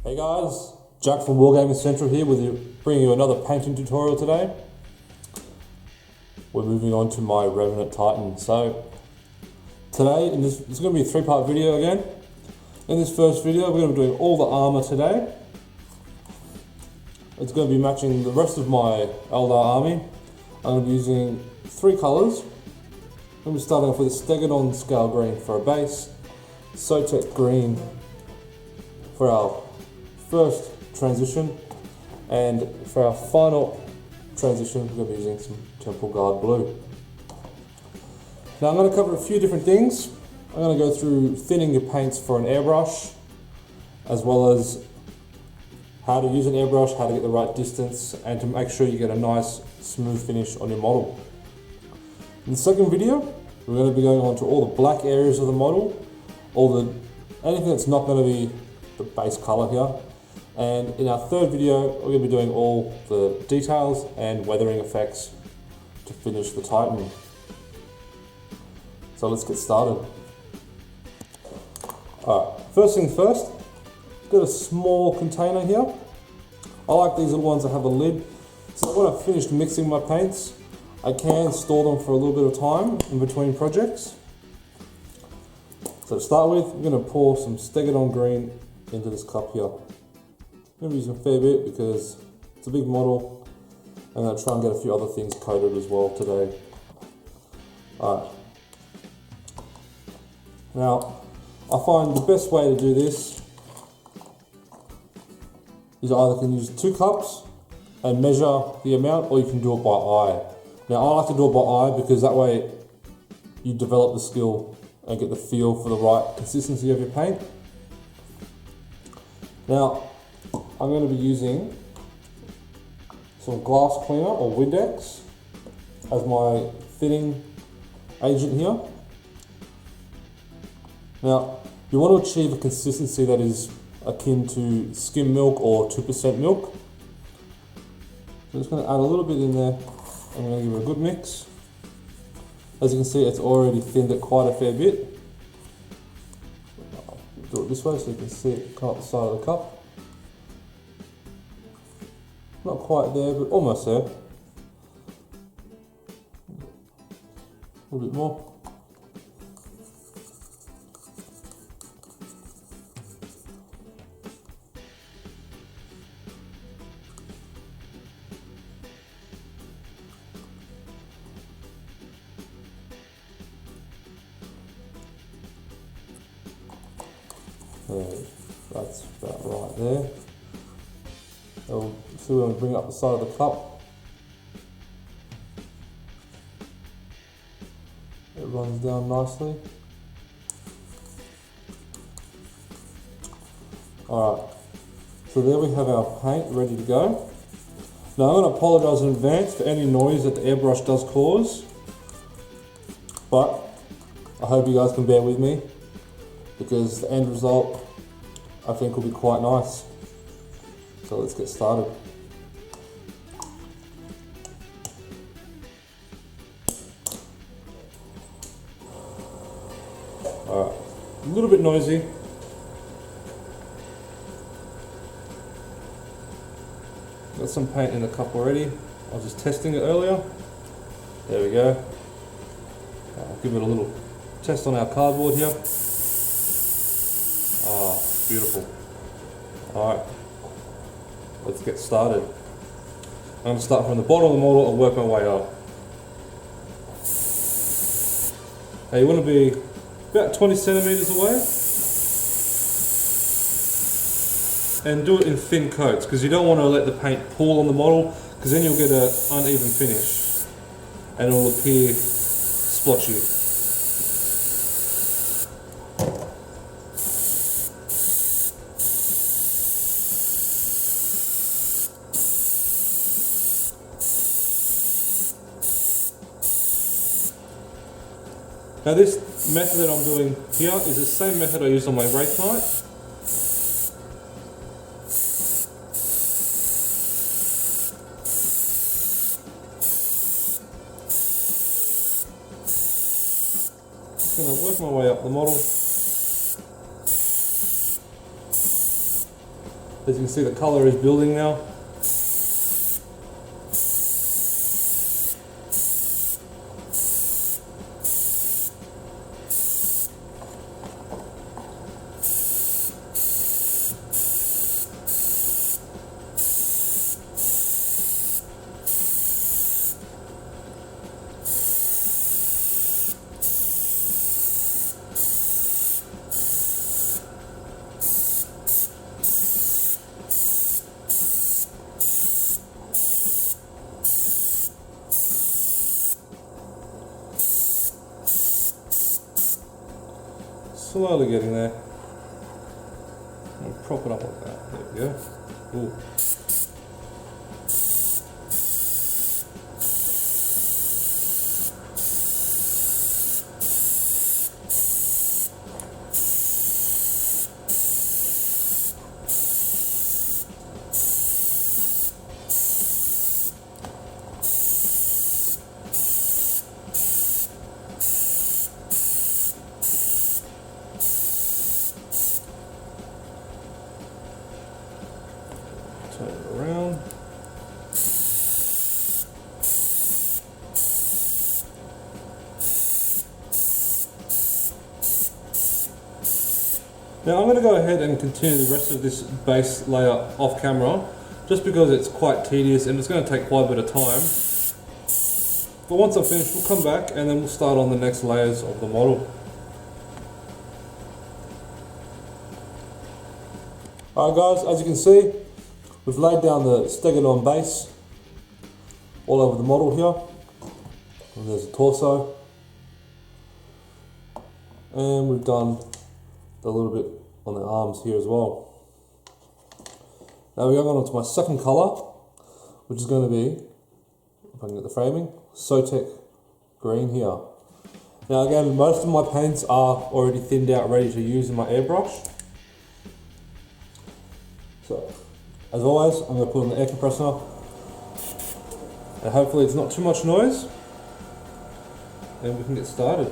Hey guys, Jack from Wargaming Central here with you, bringing you another painting tutorial today. We're moving on to my Revenant Titan. So today, this is going to be a three-part video again. In this first video, we're going to be doing all the armor today. It's going to be matching the rest of my Eldar army. I'm going to be using three colours. I'm going to be starting off with a Stegadon Scale Green for a base, Sotek Green for our first transition, and for our final transition we're going to be using some Temple Guard Blue. Now I'm going to cover a few different things. I'm going to go through thinning your paints for an airbrush, as well as how to use an airbrush, how to get the right distance, and to make sure you get a nice smooth finish on your model. In the second video, we're going to be going on to all the black areas of the model, anything that's not going to be the base color here. And in our third video, we're going to be doing all the details and weathering effects to finish the Titan. So let's get started. Alright, first things first, got a small container here. I like these little ones that have a lid. So when I've finished mixing my paints, I can store them for a little bit of time in between projects. So to start with, I'm going to pour some Stegadon Green into this cup here. I'm going to be using a fair bit because it's a big model. I'm going to try and get a few other things coated as well today. Alright. Now, I find the best way to do this is either can use 2 cups and measure the amount, or you can do it by eye. Now, I like to do it by eye because that way you develop the skill and get the feel for the right consistency of your paint. Now, I'm going to be using some glass cleaner or Windex as my thinning agent here. Now, you want to achieve a consistency that is akin to skim milk or 2% milk. So I'm just going to add a little bit in there. I'm going to give it a good mix. As you can see, it's already thinned it quite a fair bit. Do it this way so you can see it come up the side of the cup. Not quite there, but almost there. A little bit more. That's about right there. So we're going to bring it up the side of the cup. It runs down nicely. Alright, so there we have our paint ready to go. Now I'm going to apologise in advance for any noise that the airbrush does cause, but I hope you guys can bear with me because the end result I think will be quite nice. So let's get started. Alright, a little bit noisy. Got some paint in the cup already. I was just testing it earlier. There we go. I'll give it a little test on our cardboard here. Ah, beautiful. Alright, let's get started. I'm going to start from the bottom of the model and work my way up. Now you want to be about 20 centimeters away and do it in thin coats because you don't want to let the paint pool on the model because then you'll get an uneven finish and it will appear splotchy. Now this method that I'm doing here is the same method I used on my Wraith Knight. Just going to work my way up the model. As you can see, the colour is building now. Slowly getting there. I'll prop it up like that. There we go. Ooh. Turn it around. Now I'm going to go ahead and continue the rest of this base layer off camera, just because it's quite tedious and it's going to take quite a bit of time. But once I've finished, we'll come back and then we'll start on the next layers of the model. Alright guys, as you can see, we've laid down the stegodon base all over the model here. And there's the torso. And we've done a little bit on the arms here as well. Now we're going on to my second colour, which is going to be, if I can get the framing, Sotek green here. Now again, most of my paints are already thinned out, ready to use in my airbrush. So, as always, I'm going to put on the air compressor, and hopefully it's not too much noise, and we can get started.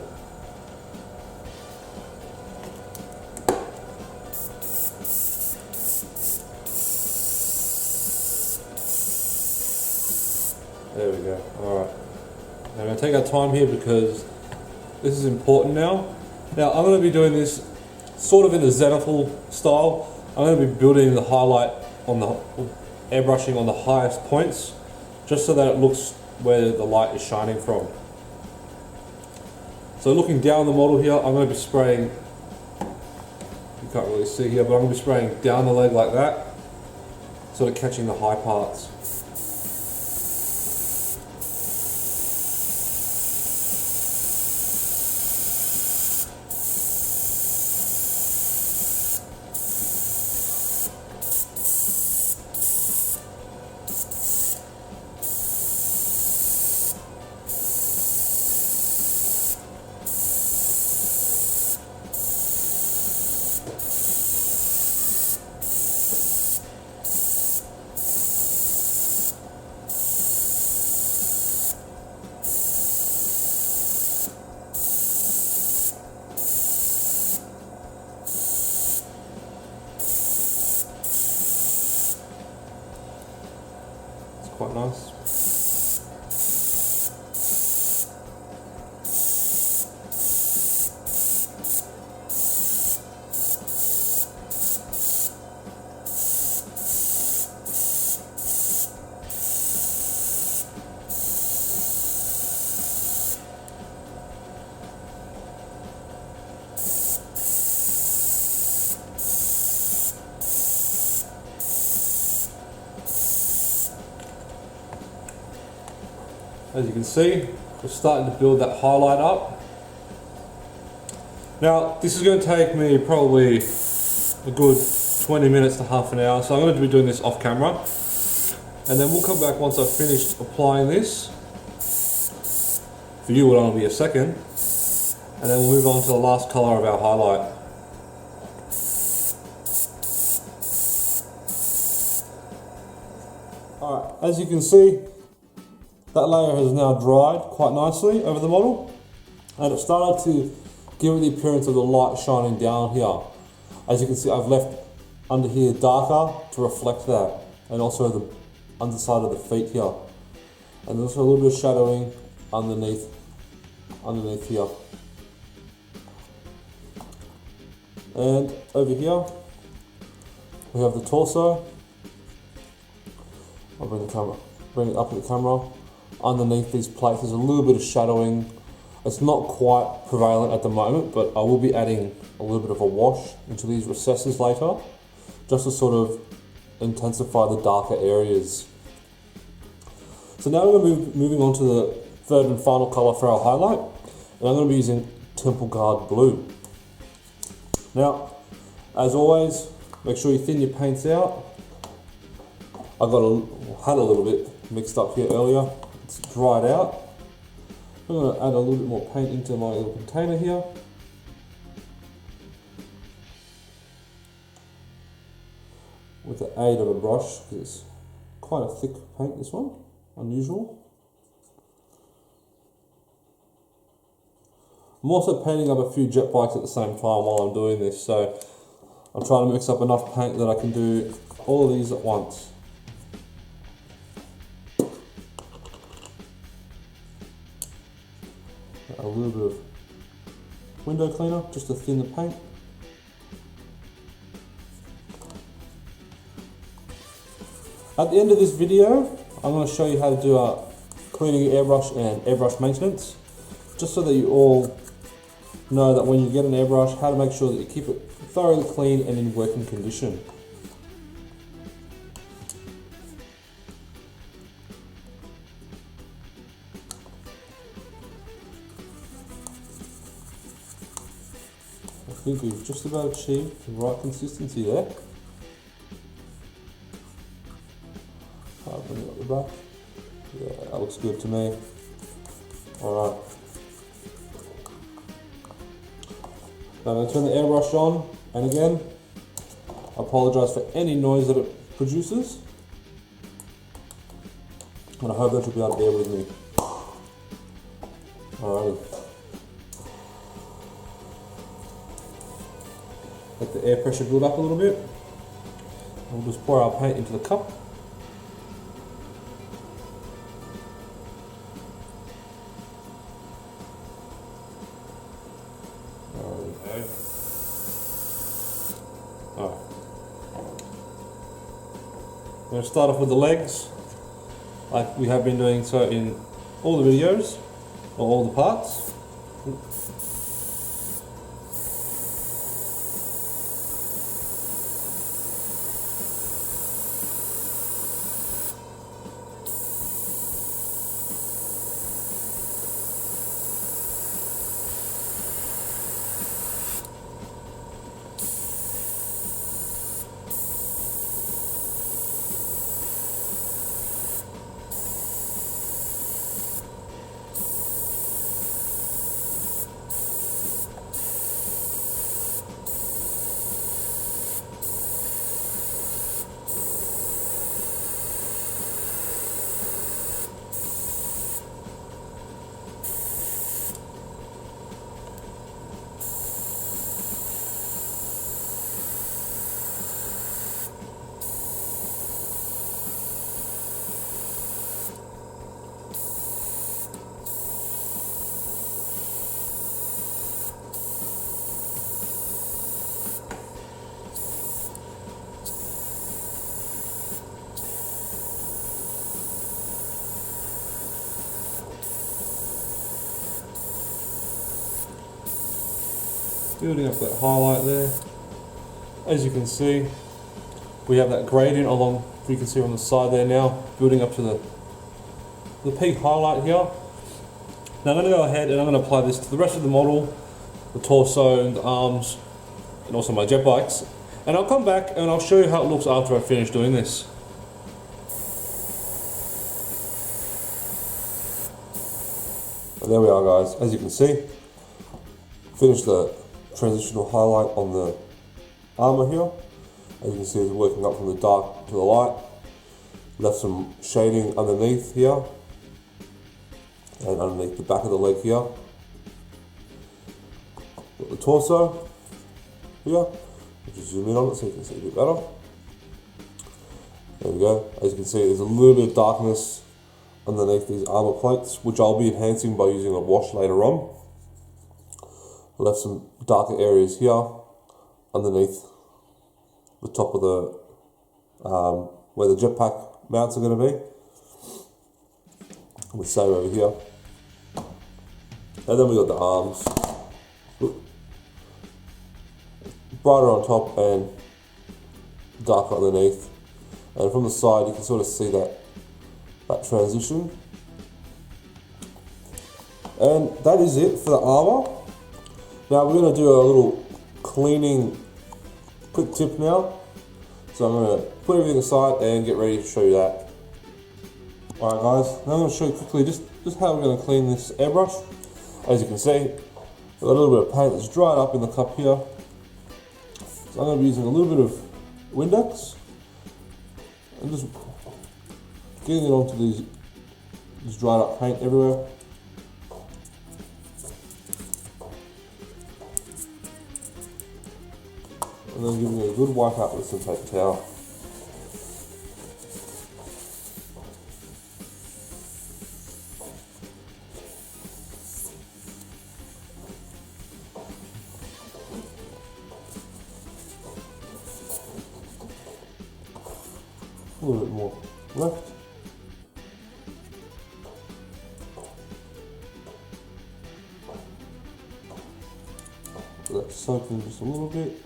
There we go. Alright. Now we're going to take our time here because this is important now. Now I'm going to be doing this sort of in the zenithal style. I'm going to be building the highlight on the airbrushing on the highest points, just so that it looks where the light is shining from. So looking down the model here, I'm going to be spraying, you can't really see here, but I'm going to be spraying down the leg like that, sort of catching the high parts. Quite nice. As you can see, we're starting to build that highlight up. Now, this is going to take me probably a good 20 minutes to half an hour, so I'm going to be doing this off camera. And then we'll come back once I've finished applying this. For you, it'll only be a second. And then we'll move on to the last colour of our highlight. Alright, as you can see, that layer has now dried quite nicely over the model, and it started to give it the appearance of the light shining down here. As you can see, I've left under here darker to reflect that, and also the underside of the feet here. And there's also a little bit of shadowing underneath here. And over here, we have the torso. I'll bring it up at the camera. Underneath these plates, there's a little bit of shadowing. It's not quite prevalent at the moment, but I will be adding a little bit of a wash into these recesses later, just to sort of intensify the darker areas. So now we're going to be moving on to the third and final color for our highlight, and I'm going to be using Temple Guard Blue. Now, as always, make sure you thin your paints out. I had a little bit mixed up here earlier. It's dried out. I'm going to add a little bit more paint into my little container here. With the aid of a brush, because it's quite a thick paint, this one, unusual. I'm also painting up a few jet bikes at the same time while I'm doing this, so I'm trying to mix up enough paint that I can do all of these at once. A little bit of window cleaner just to thin the paint. At the end of this video, I'm going to show you how to do cleaning your airbrush and airbrush maintenance, just so that you all know that when you get an airbrush, how to make sure that you keep it thoroughly clean and in working condition. I think we've just about achieved the right consistency there. I'll bring it up the back. Yeah, that looks good to me. Alright. Now I'm going to turn the airbrush on, and again, I apologise for any noise that it produces. And I hope that you'll be able to bear with me. Alrighty. Let the air pressure build up a little bit. We'll just pour our paint into the cup. I'm going to start off with the legs, like we have been doing so in all the videos, or all the parts. Building up that highlight there. As you can see, we have that gradient along, you can see on the side there now, building up to the peak highlight here. Now I'm going to go ahead and I'm going to apply this to the rest of the model, the torso and the arms, and also my jet bikes. And I'll come back and I'll show you how it looks after I finish doing this. And there we are, guys. As you can see, finished the transitional highlight on the armour here. As you can see, it's working up from the dark to the light. Left some shading underneath here and underneath the back of the leg here. Got the torso here, Just zoom in on it so you can see a bit better. There we go. As you can see, there's a little bit of darkness underneath these armor plates, which I'll be enhancing by using a wash later on. I left some darker areas here underneath the top of the where the jetpack mounts are going to be. And the same over here. And then we got the arms. Brighter on top and darker underneath. And from the side you can sort of see that transition. And that is it for the armor. Now we're going to do a little cleaning quick tip now. So I'm going to put everything aside and get ready to show you that. Alright guys, now I'm going to show you quickly just how we're going to clean this airbrush. As you can see, I've got a little bit of paint that's dried up in the cup here. So I'm going to be using a little bit of Windex and just getting it onto this dried up paint everywhere. And then giving it a good wipe out with some paper towel. A little bit more left. Let that soak in just a little bit.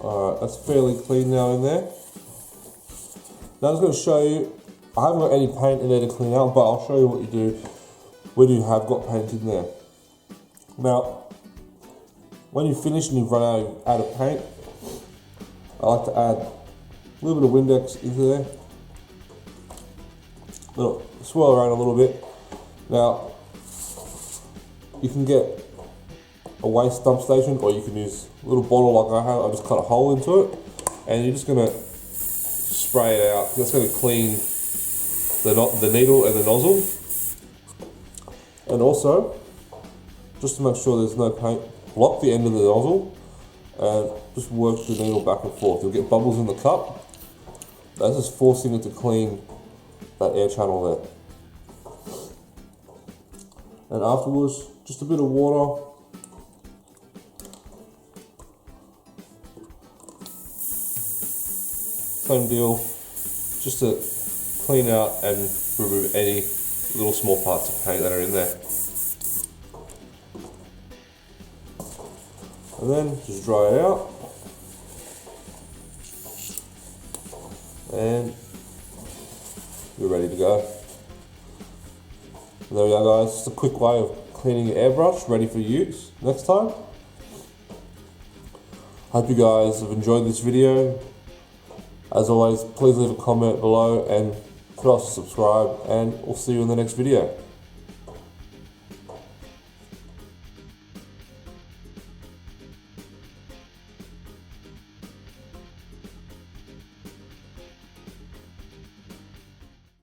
Alright, that's fairly clean now in there. Now I'm just going to show you, I haven't got any paint in there to clean out, but I'll show you what you do when you have got paint in there. Now, when you finish and you've run out of paint, I like to add a little bit of Windex into there. Swirl around a little bit. Now, you can get a waste dump station, or you can use a little bottle like I have. I just cut a hole into it, and you're just going to spray it out. That's going to clean the needle and the nozzle. And also, just to make sure there's no paint, lock the end of the nozzle and just work the needle back and forth. You'll get bubbles in the cup. That's just forcing it to clean that air channel there. And afterwards, just a bit of water. Same deal, just to clean out and remove any little small parts of paint that are in there. And then just dry it out. And you're ready to go. And there we go guys, just a quick way of cleaning your airbrush, ready for use next time. Hope you guys have enjoyed this video. As always, please leave a comment below and put us a subscribe, and we'll see you in the next video.